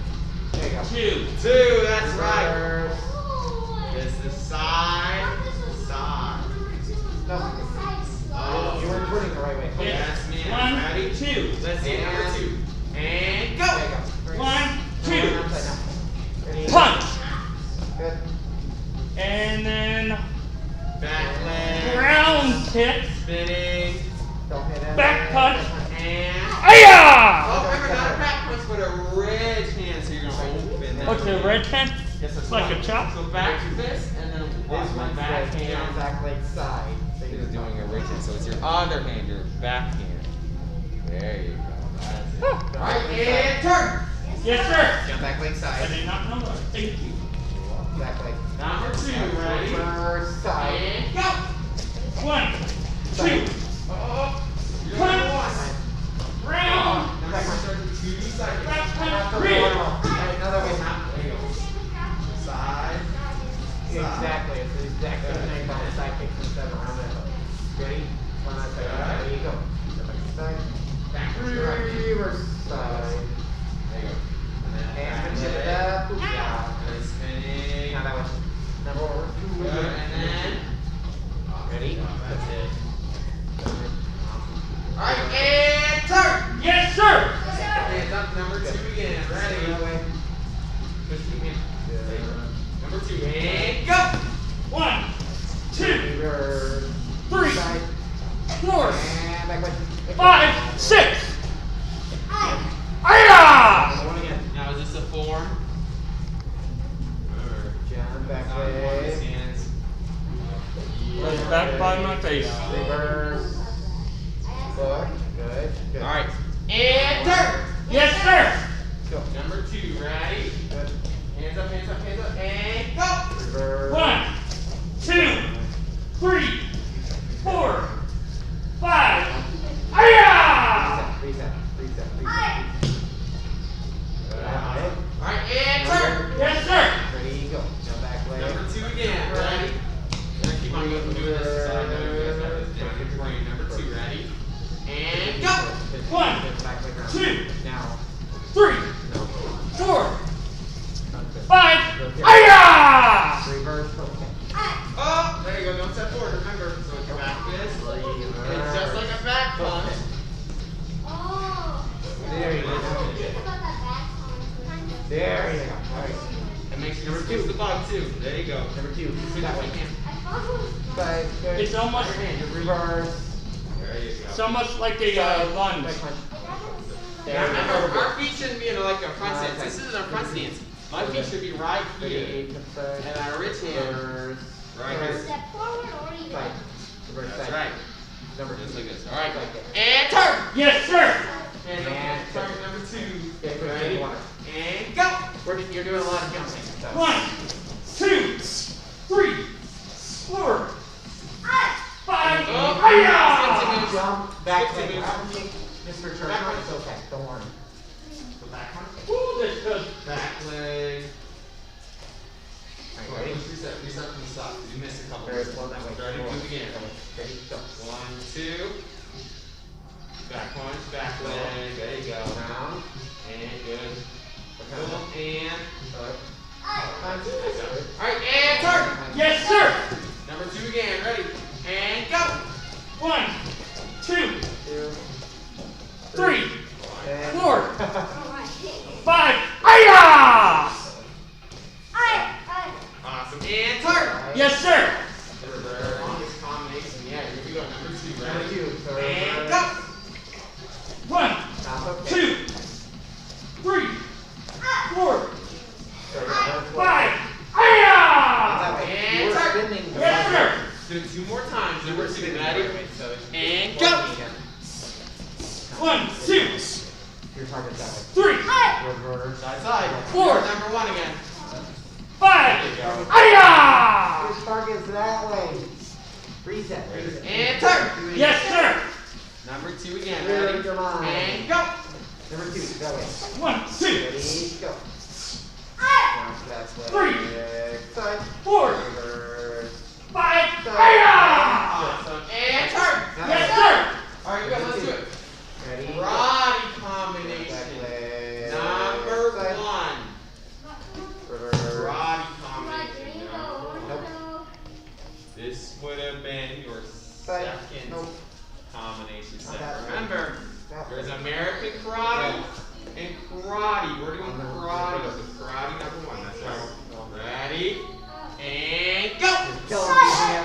[SPEAKER 1] There you go.
[SPEAKER 4] 2.
[SPEAKER 5] 2, that's right.
[SPEAKER 1] Reverse.
[SPEAKER 5] It's the side, side.
[SPEAKER 1] No.
[SPEAKER 5] Oh.
[SPEAKER 1] You weren't turning the right way. Okay.
[SPEAKER 5] Yes, ma'am.
[SPEAKER 4] 1,
[SPEAKER 5] Ready?
[SPEAKER 4] 2.
[SPEAKER 5] Let's see it, number 2. And go!
[SPEAKER 1] There you go.
[SPEAKER 4] 1,
[SPEAKER 1] Turn
[SPEAKER 4] 2.
[SPEAKER 1] upside down. Ready?
[SPEAKER 4] Punch.
[SPEAKER 1] Good.
[SPEAKER 4] And then
[SPEAKER 5] Back leg.
[SPEAKER 4] ground kick.
[SPEAKER 5] Spinning.
[SPEAKER 1] Don't hit it.
[SPEAKER 4] Back punch.
[SPEAKER 5] And.
[SPEAKER 4] Hiya!
[SPEAKER 5] Oh, remember, not a back punch, but a red hand. So you're going to open that.
[SPEAKER 4] Okay, red hand.
[SPEAKER 5] Yes, that's
[SPEAKER 4] Like
[SPEAKER 5] right.
[SPEAKER 4] a chop?
[SPEAKER 5] So back fist, and then watch
[SPEAKER 1] This
[SPEAKER 5] my
[SPEAKER 1] one's
[SPEAKER 5] back
[SPEAKER 1] the
[SPEAKER 5] hand.
[SPEAKER 1] back leg side. So
[SPEAKER 5] He
[SPEAKER 1] you're
[SPEAKER 5] was doing a right hand, so it's your other hand, your back hand. There you go. That's it. Alright, and turn!
[SPEAKER 4] Yes, sir.
[SPEAKER 1] Jump back leg
[SPEAKER 4] I
[SPEAKER 1] side.
[SPEAKER 4] did not know that. Thank you.
[SPEAKER 1] Back leg.
[SPEAKER 5] Number 2, ready?
[SPEAKER 1] Reverse side.
[SPEAKER 5] And go!
[SPEAKER 4] 1, 2.
[SPEAKER 5] Oh, you're
[SPEAKER 4] Punch.
[SPEAKER 5] number 1.
[SPEAKER 4] Round.
[SPEAKER 5] Number 1 starts with 2 seconds.
[SPEAKER 4] Back
[SPEAKER 1] Not
[SPEAKER 4] punch.
[SPEAKER 1] the
[SPEAKER 4] 3.
[SPEAKER 1] normal. Another way.
[SPEAKER 5] There you go. Side.
[SPEAKER 1] Exactly. It's the exact same thing about the side kicks instead of around it. Ready? One on side. There you go. Jump back side.
[SPEAKER 5] Back.
[SPEAKER 1] Reverse side.
[SPEAKER 5] There you go. And then
[SPEAKER 1] And
[SPEAKER 5] back
[SPEAKER 1] spin it
[SPEAKER 5] leg.
[SPEAKER 1] up.
[SPEAKER 5] Yeah. And then spinning.
[SPEAKER 1] Now that way. Number 2.
[SPEAKER 5] Good. And then.
[SPEAKER 1] Ready?
[SPEAKER 5] That's it. Alright, and turn!
[SPEAKER 4] Yes, sir.
[SPEAKER 5] Hands up, number 2 again. Ready?
[SPEAKER 1] That way.
[SPEAKER 5] Just keep it.
[SPEAKER 1] Good.
[SPEAKER 5] Number 2, and go!
[SPEAKER 4] 1, 2,
[SPEAKER 1] Reverse
[SPEAKER 4] 3,
[SPEAKER 1] side.
[SPEAKER 4] 4,
[SPEAKER 1] And back way.
[SPEAKER 4] 5, 6. Hiya!
[SPEAKER 1] Another one again.
[SPEAKER 5] Now, is this a form? Or
[SPEAKER 1] Jump back
[SPEAKER 5] not one of
[SPEAKER 1] way.
[SPEAKER 5] these hands?
[SPEAKER 4] Lay it back by my face.
[SPEAKER 1] Reverse. Foot. Good. Good.
[SPEAKER 5] Alright, and turn!
[SPEAKER 4] Yes, sir.
[SPEAKER 1] Go.
[SPEAKER 5] Number 2, ready?
[SPEAKER 1] Good.
[SPEAKER 5] Hands up, hands up, hands up, and go!
[SPEAKER 1] Reverse.
[SPEAKER 4] 1, 2, 3, 4, 5. Hiya!
[SPEAKER 1] Reset. Reset. Reset. Reset. Got it.
[SPEAKER 5] Alright, and turn!
[SPEAKER 4] Yes, sir.
[SPEAKER 1] Ready, go. Jump back leg.
[SPEAKER 5] Number 2 again, ready? We're gonna keep on doing this, so I know you guys have this down in your brain. Number 2, ready? And go!
[SPEAKER 4] 1,
[SPEAKER 1] Back leg round.
[SPEAKER 4] 2,
[SPEAKER 1] Now.
[SPEAKER 4] 3,
[SPEAKER 1] No.
[SPEAKER 4] 4,
[SPEAKER 1] Good.
[SPEAKER 4] 5.
[SPEAKER 1] Good.
[SPEAKER 4] Hiya!
[SPEAKER 1] Reverse. Okay.
[SPEAKER 5] Oh, there you go, don't step forward, remember. So it's your back fist. It's just like a back punch.
[SPEAKER 1] There you go. There you go. Alright.
[SPEAKER 5] And make sure you squeeze the bug too. There you go.
[SPEAKER 1] Number 2.
[SPEAKER 5] That way.
[SPEAKER 1] Side. Good.
[SPEAKER 4] It's almost,
[SPEAKER 1] Other hand. Just reverse.
[SPEAKER 5] There you
[SPEAKER 4] it's
[SPEAKER 5] go.
[SPEAKER 4] almost like a lunge.
[SPEAKER 1] Back punch.
[SPEAKER 5] Now remember, our feet shouldn't be in like a front stance. This isn't a front stance. My feet should be right here.
[SPEAKER 1] Ready. Jump side.
[SPEAKER 5] And our rich hand
[SPEAKER 1] Reverse.
[SPEAKER 5] right here.
[SPEAKER 3] Step forward or you
[SPEAKER 1] Side. Reverse
[SPEAKER 5] That's
[SPEAKER 1] side.
[SPEAKER 5] right.
[SPEAKER 1] Number
[SPEAKER 5] Just
[SPEAKER 1] 2.
[SPEAKER 5] like this. Alright.
[SPEAKER 1] Side kick.
[SPEAKER 5] And turn!
[SPEAKER 4] Yes, sir.
[SPEAKER 5] And
[SPEAKER 1] And
[SPEAKER 5] turn number 2.
[SPEAKER 1] Yeah, quick,
[SPEAKER 5] Ready?
[SPEAKER 1] water.
[SPEAKER 5] And go!
[SPEAKER 1] You're doing a lot of jumping. So.
[SPEAKER 4] 1, 2, 3, 4, 5.
[SPEAKER 5] Oh,
[SPEAKER 4] Hiya!
[SPEAKER 1] Jump back
[SPEAKER 5] Skip to
[SPEAKER 1] leg.
[SPEAKER 5] move.
[SPEAKER 1] I don't think Mr. Church, it's okay. Don't worry.
[SPEAKER 5] So back one.
[SPEAKER 4] Ooh, that's good.
[SPEAKER 5] Back leg.
[SPEAKER 1] Alright, ready?
[SPEAKER 5] Reset from the stop. You missed a couple.
[SPEAKER 1] Very slow that way.
[SPEAKER 5] Ready? Move again.
[SPEAKER 1] Ready? Go.
[SPEAKER 5] 1, 2. Back punch, back leg. There you go.
[SPEAKER 1] Round.
[SPEAKER 5] And good.
[SPEAKER 1] Okay.
[SPEAKER 5] Boom, and.
[SPEAKER 1] Punch.
[SPEAKER 5] Alright, and turn!
[SPEAKER 4] Yes, sir.
[SPEAKER 5] Number 2 again. Ready? And go!
[SPEAKER 4] 1, 2,
[SPEAKER 1] 2.
[SPEAKER 4] 3,
[SPEAKER 1] And
[SPEAKER 4] 4, 5. Hiya!
[SPEAKER 1] target's that way.
[SPEAKER 4] 3,
[SPEAKER 1] Reverse.
[SPEAKER 5] Side.
[SPEAKER 4] 4.
[SPEAKER 5] You're number 1 again.
[SPEAKER 4] 5.
[SPEAKER 5] There you go.
[SPEAKER 4] Aya!
[SPEAKER 1] Your target's that way. Reset.
[SPEAKER 5] And turn.
[SPEAKER 4] Yes, sir.
[SPEAKER 5] Number 2 again.
[SPEAKER 1] Ready,
[SPEAKER 5] Ready?
[SPEAKER 1] come on.
[SPEAKER 5] And go.
[SPEAKER 1] Number 2, that way.
[SPEAKER 4] 1, 2,
[SPEAKER 1] Ready, go. Bounce that way.
[SPEAKER 4] 3,
[SPEAKER 1] Side.
[SPEAKER 4] 4,
[SPEAKER 1] Reverse.
[SPEAKER 4] 5.
[SPEAKER 1] Side.
[SPEAKER 4] Aya!
[SPEAKER 5] Awesome. And turn.
[SPEAKER 4] Yes, sir.
[SPEAKER 5] Alright, you guys, let's do it.
[SPEAKER 1] Ready, go.
[SPEAKER 5] Karate
[SPEAKER 1] Back
[SPEAKER 5] combination.
[SPEAKER 1] leg.
[SPEAKER 5] Number
[SPEAKER 1] Side.
[SPEAKER 5] 1.
[SPEAKER 1] Reverse.
[SPEAKER 5] Karate
[SPEAKER 3] My
[SPEAKER 5] combination.
[SPEAKER 3] dream
[SPEAKER 5] Number
[SPEAKER 3] goes.
[SPEAKER 5] one. This would have been your
[SPEAKER 1] Side.
[SPEAKER 5] second
[SPEAKER 1] Nope.
[SPEAKER 5] combination
[SPEAKER 1] Not
[SPEAKER 5] set.
[SPEAKER 1] that way.
[SPEAKER 5] Remember,
[SPEAKER 1] That
[SPEAKER 5] there's
[SPEAKER 1] way.
[SPEAKER 5] American karate and karate. We're doing karate. This is karate number 1. That's right. Ready? And go!
[SPEAKER 1] Just kill him, man.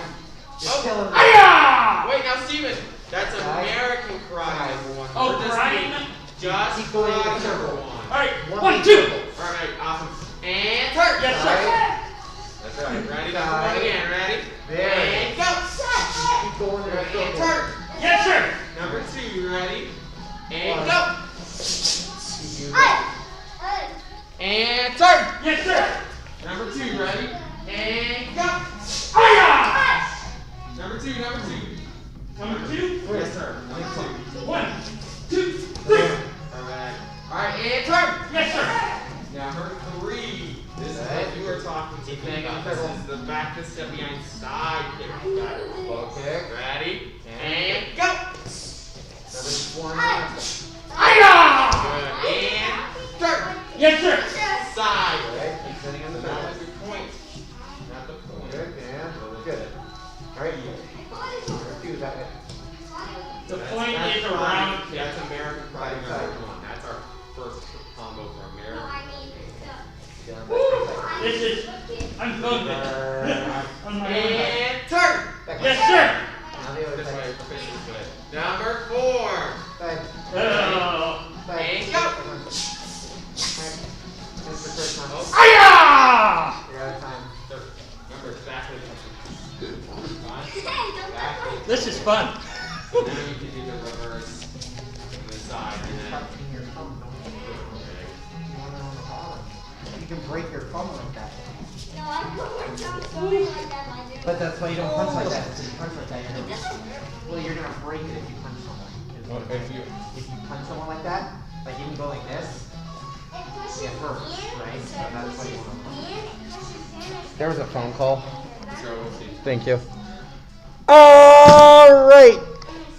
[SPEAKER 1] Just
[SPEAKER 5] Oh.
[SPEAKER 1] kill him.
[SPEAKER 4] Aya!
[SPEAKER 5] Wait, now Steven, that's
[SPEAKER 1] Side.
[SPEAKER 5] American karate number 1.
[SPEAKER 4] Oh,
[SPEAKER 5] We're just
[SPEAKER 4] karate?
[SPEAKER 5] doing just
[SPEAKER 1] Keep going in
[SPEAKER 5] karate
[SPEAKER 1] the
[SPEAKER 5] number
[SPEAKER 1] circle.
[SPEAKER 5] 1.
[SPEAKER 4] Alright,
[SPEAKER 1] One
[SPEAKER 4] 1,
[SPEAKER 1] big
[SPEAKER 4] 2.
[SPEAKER 1] circle.
[SPEAKER 5] Alright, awesome. And turn!
[SPEAKER 4] Yes, sir.
[SPEAKER 5] That's right. Ready? Number
[SPEAKER 1] Side.
[SPEAKER 5] 1 again. Ready?
[SPEAKER 1] There.
[SPEAKER 5] And go!
[SPEAKER 1] Keep going in the
[SPEAKER 5] And
[SPEAKER 1] circle.
[SPEAKER 5] turn!
[SPEAKER 4] Yes, sir.
[SPEAKER 5] Number 2, you ready? And
[SPEAKER 1] One.
[SPEAKER 5] go!
[SPEAKER 1] Keep using it.
[SPEAKER 5] And turn!
[SPEAKER 4] Yes, sir.
[SPEAKER 5] Number 2, ready? And go!
[SPEAKER 4] Aya!
[SPEAKER 5] Number 2, number 2.
[SPEAKER 4] Number 2.
[SPEAKER 5] Yes, sir. Number 2.
[SPEAKER 4] 1, 2, 3.
[SPEAKER 5] Alright. Alright, and turn!
[SPEAKER 4] Yes, sir.
[SPEAKER 5] Number 3. This is what you were talking to me about. This is the back to step behind side kick.
[SPEAKER 1] Low kick.
[SPEAKER 5] Ready? And go!
[SPEAKER 1] Number 1.
[SPEAKER 4] Aya!
[SPEAKER 5] Good. And turn!
[SPEAKER 4] Yes, sir.
[SPEAKER 5] Side.
[SPEAKER 1] Alright, keep sitting on the
[SPEAKER 5] That
[SPEAKER 1] back.
[SPEAKER 5] was your point. Not the point.
[SPEAKER 1] Good, yeah. Good. Alright, number 2 that way.
[SPEAKER 4] The
[SPEAKER 5] That's-
[SPEAKER 4] point
[SPEAKER 5] that's
[SPEAKER 4] is
[SPEAKER 5] karate.
[SPEAKER 4] around.
[SPEAKER 5] That's American karate
[SPEAKER 1] Right
[SPEAKER 5] number
[SPEAKER 1] side.
[SPEAKER 5] 1. That's our first combo for American.
[SPEAKER 1] Down back to the side.
[SPEAKER 4] This is. I'm going to. I'm not going
[SPEAKER 5] And turn!
[SPEAKER 1] Back
[SPEAKER 4] Yes,
[SPEAKER 1] way.
[SPEAKER 4] sir.
[SPEAKER 1] Now the other
[SPEAKER 5] This way,
[SPEAKER 1] side.
[SPEAKER 5] this way. Number 4.
[SPEAKER 1] Side.
[SPEAKER 4] Oh.
[SPEAKER 1] Side.
[SPEAKER 5] And go!
[SPEAKER 1] Mr. Church, now.
[SPEAKER 4] Aya!
[SPEAKER 1] You're out of time.
[SPEAKER 5] Remember, it's backwards.
[SPEAKER 4] This is fun.
[SPEAKER 5] So now you can do the reverse from the side and then.
[SPEAKER 1] Touching your thumb, don't hit your thumb. You want it on the bottom. You can break your thumb like that. But that's why you don't punch like that. If you punch like that, you're gonna. Well, you're gonna break it if you punch someone.
[SPEAKER 5] Well, if you-
[SPEAKER 1] If you punch someone like that, like you can go like this. It hurts, right? So that's why you want to punch. There was a phone call.
[SPEAKER 5] So we'll see.
[SPEAKER 1] Thank you. All right,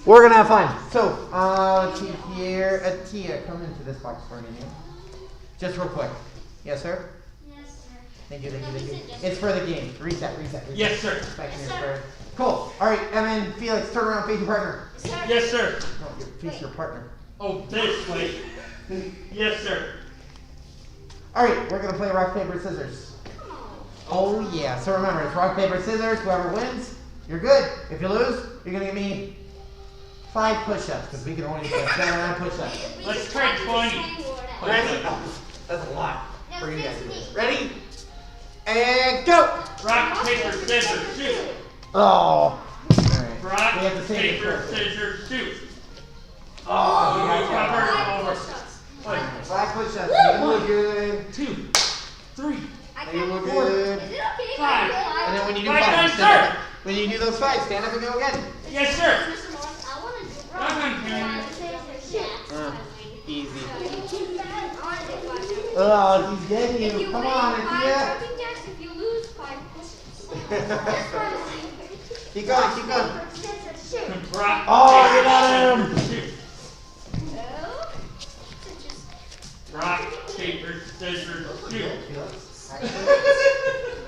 [SPEAKER 1] we're gonna have fun. So, let's see here. Atia, come into this box for me. Just real quick. Yes, sir. Thank you. It's for the game. Reset.
[SPEAKER 4] Yes, sir.
[SPEAKER 1] Back in your square. Cool. All right, Evan, Felix, turn around, face your partner.
[SPEAKER 4] Yes, sir.
[SPEAKER 1] No, face your partner.
[SPEAKER 4] Oh, this way. Yes, sir.
[SPEAKER 1] All right, we're gonna play rock paper scissors. Oh yeah. So remember, it's rock paper scissors. Whoever wins, you're good. If you lose, you're gonna give me 5 push-ups because we can only do 7 push-ups.
[SPEAKER 4] Let's try 20.
[SPEAKER 1] Ready? That's a lot for you guys to do. Ready? And go!
[SPEAKER 4] Rock, paper, scissors, shoot.
[SPEAKER 1] Oh. All right.
[SPEAKER 4] Rock,
[SPEAKER 1] We have the same
[SPEAKER 4] paper,
[SPEAKER 1] equipment.
[SPEAKER 4] scissors, shoot.
[SPEAKER 1] Oh, you
[SPEAKER 4] You
[SPEAKER 1] guys
[SPEAKER 4] covered
[SPEAKER 1] got
[SPEAKER 4] over.
[SPEAKER 1] it. 5 push-ups. You look good.
[SPEAKER 4] 2, 3.
[SPEAKER 1] You look good.
[SPEAKER 3] Is it okay if I
[SPEAKER 4] Five.
[SPEAKER 3] go?
[SPEAKER 1] And then when you do
[SPEAKER 4] 5
[SPEAKER 1] 5,
[SPEAKER 4] times,
[SPEAKER 1] stand
[SPEAKER 4] sir.
[SPEAKER 1] up. When you do those 5, stand up and go again.
[SPEAKER 4] Yes, sir.
[SPEAKER 3] I want
[SPEAKER 1] Easy.
[SPEAKER 3] to
[SPEAKER 1] Oh, he's getting you. Come on,
[SPEAKER 3] If
[SPEAKER 1] Atia.
[SPEAKER 3] you lose 5 push-ups.
[SPEAKER 1] Keep going.
[SPEAKER 4] Rock,
[SPEAKER 1] Oh,
[SPEAKER 4] paper,
[SPEAKER 1] you got him.
[SPEAKER 4] scissors, shoot. Rock, paper, scissors, shoot.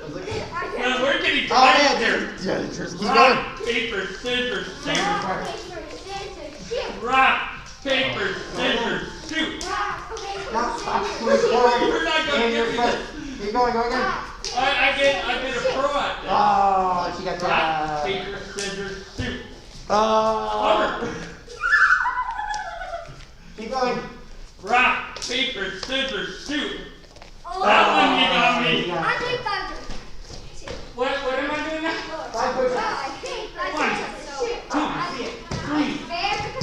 [SPEAKER 4] Well, we're getting
[SPEAKER 1] Oh,
[SPEAKER 4] tired
[SPEAKER 1] man,
[SPEAKER 4] there.
[SPEAKER 1] just keep going.
[SPEAKER 4] Rock, paper, scissors, shoot. Rock, paper, scissors, shoot.
[SPEAKER 1] Now stop pushing forward.
[SPEAKER 4] You're not gonna
[SPEAKER 1] And
[SPEAKER 4] give
[SPEAKER 1] your
[SPEAKER 4] me
[SPEAKER 1] foot.
[SPEAKER 4] this.
[SPEAKER 1] Keep going, go again.
[SPEAKER 4] I get a pro at this.
[SPEAKER 1] Oh, she got
[SPEAKER 4] Rock,
[SPEAKER 1] that.
[SPEAKER 4] paper, scissors, shoot.
[SPEAKER 1] Oh.
[SPEAKER 4] Over.
[SPEAKER 1] Keep going.
[SPEAKER 4] Rock, paper, scissors, shoot. That one you got me. What am I doing now?
[SPEAKER 1] 5 push-ups.
[SPEAKER 4] 1, 2, 3,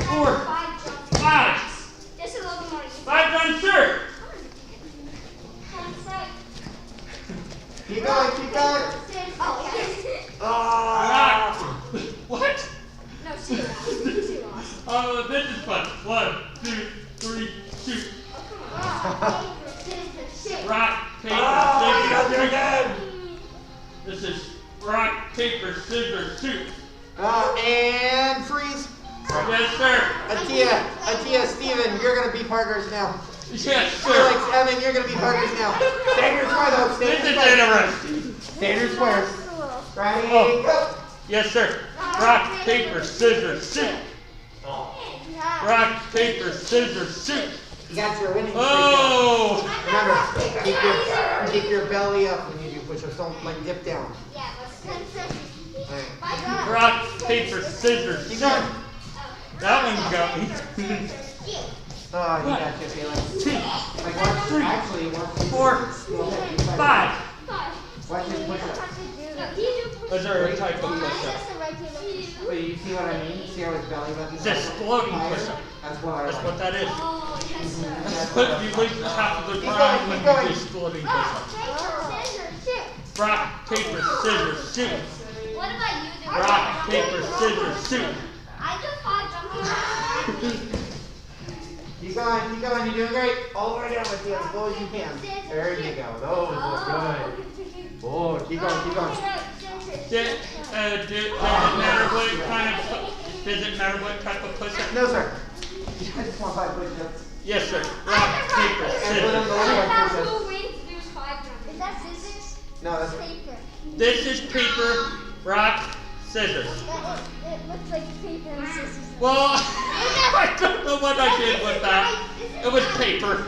[SPEAKER 4] 4, 5. 5 Rock, paper,
[SPEAKER 1] Oh, you
[SPEAKER 4] scissors,
[SPEAKER 1] guys are
[SPEAKER 4] shoot.
[SPEAKER 1] good.
[SPEAKER 4] This is rock, paper, scissors, shoot.
[SPEAKER 1] And freeze.
[SPEAKER 4] Yes, sir.
[SPEAKER 1] Atia, Steven, you're gonna be partners now.
[SPEAKER 4] Yes, sir.
[SPEAKER 1] Felix, Evan, you're gonna be partners now. Standard square though,
[SPEAKER 4] This
[SPEAKER 1] standard
[SPEAKER 4] is
[SPEAKER 1] square.
[SPEAKER 4] interesting.
[SPEAKER 1] Standard squares. Ready,
[SPEAKER 4] Oh.
[SPEAKER 1] go.
[SPEAKER 4] Yes, sir. Rock, paper, scissors, shoot. Rock, paper, scissors, shoot.
[SPEAKER 1] You got your winning streak.
[SPEAKER 4] Oh!
[SPEAKER 1] Remember, keep your belly up when you do push-ups. Don't like dip down. Alright.
[SPEAKER 4] Rock, paper, scissors,
[SPEAKER 1] Keep
[SPEAKER 4] shoot.
[SPEAKER 1] going.
[SPEAKER 4] That one got me.
[SPEAKER 1] Oh, you got your feelings.
[SPEAKER 4] 2,
[SPEAKER 1] Like one,
[SPEAKER 4] 3,
[SPEAKER 1] actually, one,
[SPEAKER 4] 4,
[SPEAKER 1] go ahead, you try
[SPEAKER 4] 5.
[SPEAKER 1] Watch his push-ups.
[SPEAKER 4] Is there a type of push-up?
[SPEAKER 1] Wait, you see what I mean? See how his belly button's
[SPEAKER 4] It's a exploding
[SPEAKER 1] higher?
[SPEAKER 4] push-up.
[SPEAKER 1] That's what I
[SPEAKER 4] That's
[SPEAKER 1] like.
[SPEAKER 4] what that is.
[SPEAKER 3] Oh, yes, sir.
[SPEAKER 1] That's
[SPEAKER 4] Put,
[SPEAKER 1] what I
[SPEAKER 4] you
[SPEAKER 1] like.
[SPEAKER 4] leave half of the
[SPEAKER 1] Keep
[SPEAKER 4] ground
[SPEAKER 1] going,
[SPEAKER 4] when
[SPEAKER 1] keep
[SPEAKER 4] you
[SPEAKER 1] going.
[SPEAKER 4] do exploding push-ups. Rock, paper, scissors, shoot.
[SPEAKER 3] What about you? Do
[SPEAKER 4] Rock, paper, scissors, shoot.
[SPEAKER 3] I do 5 jumping.
[SPEAKER 1] Keep going, you're doing great. All the way down with you, as low as you can. There you go, those look good. Oh, keep going.
[SPEAKER 4] Does it matter what kind of, does it matter what type of push-up?
[SPEAKER 1] No, sir. I just want 5 push-ups.
[SPEAKER 4] Yes, sir. Rock, paper,
[SPEAKER 1] And put them the
[SPEAKER 4] scissors.
[SPEAKER 1] way
[SPEAKER 3] I
[SPEAKER 1] like
[SPEAKER 3] have
[SPEAKER 1] push-ups.
[SPEAKER 3] 2 wings to do 5 jumping. Is that scissors?
[SPEAKER 1] No, that's
[SPEAKER 3] Paper.
[SPEAKER 4] This is paper, rock, scissors.
[SPEAKER 3] It looks like paper and scissors.
[SPEAKER 4] Well, I don't know what I did with that. It was paper.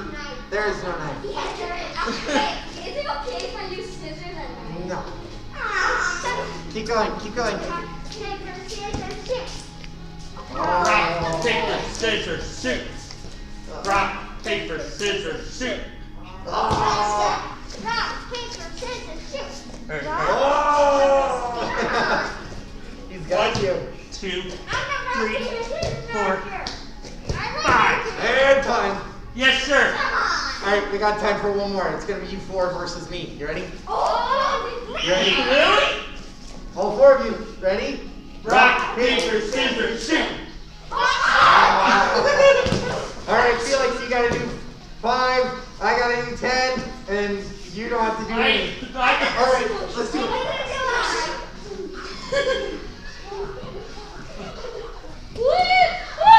[SPEAKER 1] there is no knife.
[SPEAKER 3] Yes, there is. Okay. Is it okay if I use scissors and knife?
[SPEAKER 1] No.
[SPEAKER 3] Ah.
[SPEAKER 1] Keep going.
[SPEAKER 3] Paper, scissors, shoot.
[SPEAKER 4] Rock, paper, scissors, shoot. Rock, paper, scissors, shoot.
[SPEAKER 1] Oh.
[SPEAKER 3] Rock, paper, scissors, shoot.
[SPEAKER 1] Oh. He's got you.
[SPEAKER 4] 2,
[SPEAKER 3] I'm
[SPEAKER 4] 3,
[SPEAKER 3] not
[SPEAKER 4] 4,
[SPEAKER 3] 5.
[SPEAKER 1] And time.
[SPEAKER 4] yes, sir.
[SPEAKER 1] Alright, we got time for one more. It's gonna be you 4 versus me. You ready?
[SPEAKER 3] Oh,
[SPEAKER 1] You ready?
[SPEAKER 4] Really?
[SPEAKER 1] All 4 of you. Ready?
[SPEAKER 4] Rock, paper, scissors, shoot.
[SPEAKER 1] Alright, Felix, you gotta do 5. I gotta do 10. And you don't have to do anything. Alright, let's do it.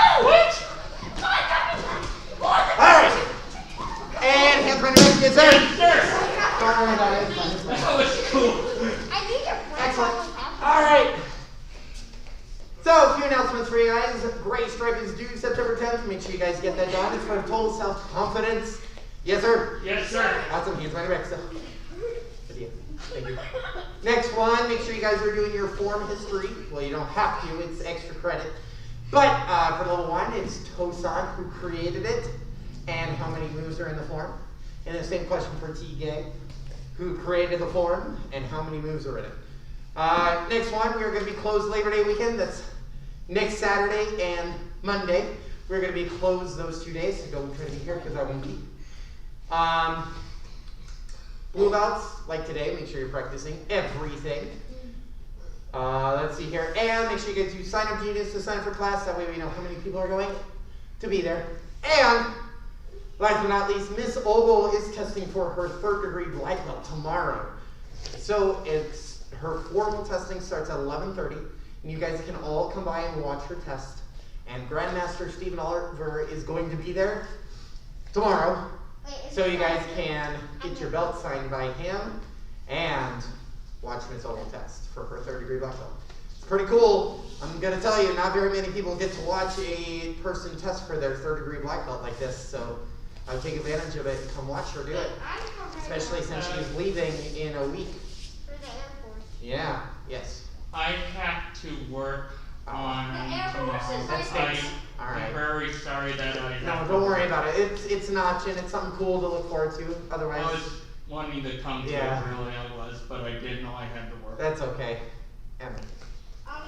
[SPEAKER 4] What?
[SPEAKER 1] Alright. And hands behind your back. Yes, sir.
[SPEAKER 4] Yes, sir.
[SPEAKER 1] Don't worry about it. It's fine, it's fine.
[SPEAKER 4] That was cool.
[SPEAKER 3] I think you're
[SPEAKER 1] Excellent. Alright. So, a few announcements for you guys. Gray Stripe is due September 10th. Make sure you guys get that done. It's for total self-confidence. Yes, sir.
[SPEAKER 4] Yes, sir.
[SPEAKER 1] Awesome. Hands behind your back. So. Good deal. Thank you. Next one, make sure you guys are doing your form history. Well, you don't have to. It's extra credit. But for level 1, it's Tosan who created it and how many moves are in the form. And the same question for T-Gay, who created the form and how many moves are in it. Next one, we are going to be closed Labor Day weekend. That's next Saturday and Monday. We're going to be closed those 2 days, so don't try to be here because I won't be. Blue belts, like today, make sure you're practicing everything. Let's see here. And make sure you get to Sign Up Genius to sign up for class. That way we know how many people are going to be there. And last but not least, Miss Ogle is testing for her 3rd degree black belt tomorrow. So it's her formal testing starts at 11:30, and you guys can all come by and watch her test. And Grandmaster Stephen Oliver is going to be there tomorrow, so you guys can get your belt signed by him and watch Miss Ogle test for her 3rd degree black belt. It's pretty cool. I'm gonna tell you, not very many people get to watch a person test for their 3rd degree black belt like this, so I would take advantage of it and come watch her do it. Especially since she's leaving in a week.
[SPEAKER 3] For the Air Force.
[SPEAKER 1] Yeah, yes.
[SPEAKER 4] I have to work on
[SPEAKER 3] The Air Force
[SPEAKER 4] tomorrow.
[SPEAKER 3] is
[SPEAKER 1] That stinks.
[SPEAKER 4] I'm
[SPEAKER 1] Alright.
[SPEAKER 4] very sorry that I
[SPEAKER 1] No,
[SPEAKER 4] have to
[SPEAKER 1] don't worry
[SPEAKER 4] work.
[SPEAKER 1] about it. It's an option. It's something cool to look forward to. Otherwise,
[SPEAKER 4] I was wanting to come to
[SPEAKER 1] Yeah.
[SPEAKER 4] it, really I was, but I didn't know I had to work.
[SPEAKER 1] that's okay. Emma.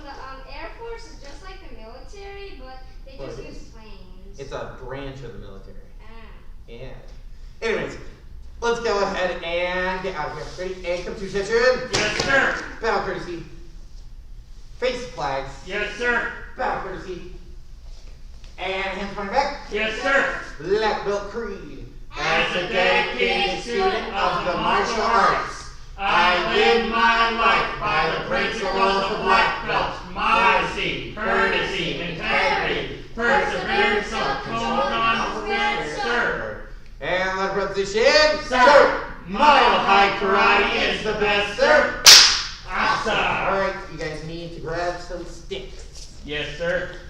[SPEAKER 3] The Air Force is just like the military, but they
[SPEAKER 1] Well,
[SPEAKER 3] just
[SPEAKER 1] it
[SPEAKER 3] use
[SPEAKER 1] is.
[SPEAKER 3] planes.
[SPEAKER 1] It's a branch of the military.
[SPEAKER 3] Ah.
[SPEAKER 1] Yeah. Anyways, let's go ahead and get out of here. Ready? And come to attention.
[SPEAKER 4] Yes, sir.
[SPEAKER 1] Bow courtesy. Face flags.
[SPEAKER 4] Yes, sir.
[SPEAKER 1] Bow courtesy. And hands behind your back.
[SPEAKER 4] Yes, sir.
[SPEAKER 1] Black belt creed.
[SPEAKER 2] As a dedicated student of the martial arts, I live my life by the principles of black belts: modesty, courtesy, integrity, perseverance, self-control, confidence, sir.
[SPEAKER 1] And left position.
[SPEAKER 2] Sir, Mile High Karate is the best, sir. Asa.
[SPEAKER 1] Alright, you guys need to grab some sticks.
[SPEAKER 4] Yes, sir.